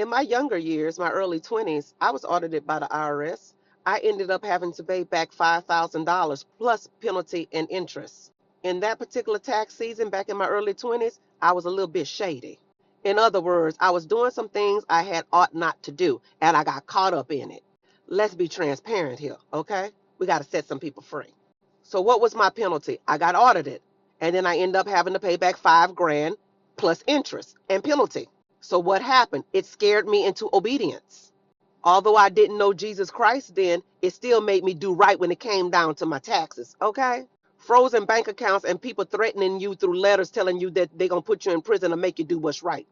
In my younger years, my early 20s, I was audited by the IRS. I ended up having to pay back $5,000 plus penalty and interest. In that particular tax season, back in my early 20s, I was a little bit shady. In other words, I was doing some things I had ought not to do, and I got caught up in it. Let's be transparent here, okay? We got to set some people free. So what was my penalty? I got audited, and then I end up having to pay back 5 grand plus interest and penalty. So what happened? It scared me into obedience. Although I didn't know Jesus Christ then, it still made me do right when it came down to my taxes. Okay? Frozen bank accounts and people threatening you through letters telling you that they're going to put you in prison and make you do what's right.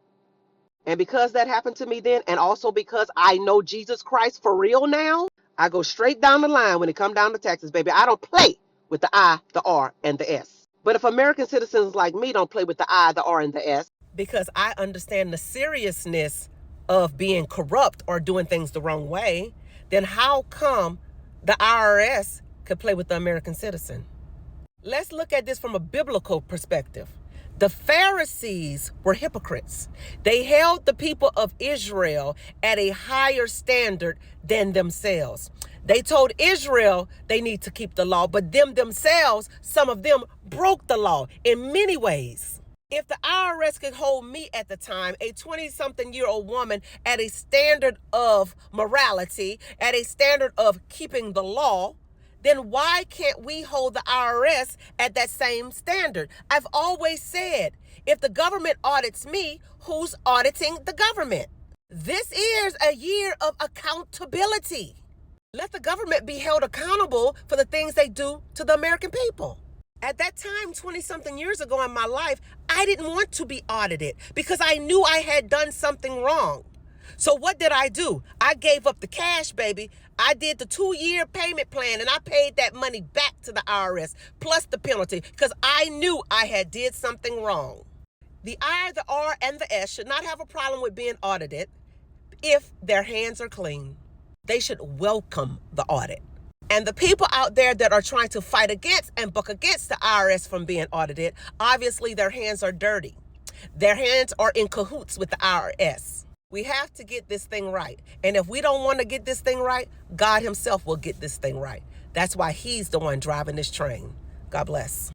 And because that happened to me then, and also because I know Jesus Christ for real now, I go straight down the line when it comes down to taxes, baby. I don't play with the I, the R, and the S. But if American citizens like me don't play with the I, the R, and the S, because I understand the seriousness of being corrupt or doing things the wrong way, then how come the IRS could play with the American citizen? Let's look at this from a biblical perspective. The Pharisees were hypocrites. They held the people of Israel at a higher standard than themselves. They told Israel they need to keep the law, but themselves, some of them broke the law in many ways. If the IRS could hold me at the time, a 20-something-year-old woman, at a standard of morality, at a standard of keeping the law, then why can't we hold the IRS at that same standard? I've always said, if the government audits me, who's auditing the government? This is a year of accountability. Let the government be held accountable for the things they do to the American people. At that time, 20-something years ago in my life, I didn't want to be audited because I knew I had done something wrong. So what did I do? I gave up the cash, baby. I did the 2-year payment plan and I paid that money back to the IRS plus the penalty because I knew I had did something wrong. The I, the R, and the S should not have a problem with being audited if their hands are clean. They should welcome the audit. And the people out there that are trying to fight against and buck against the IRS from being audited, obviously their hands are dirty. Their hands are in cahoots with the IRS. We have to get this thing right. And if we don't want to get this thing right, God himself will get this thing right. That's why he's the one driving this train. God bless.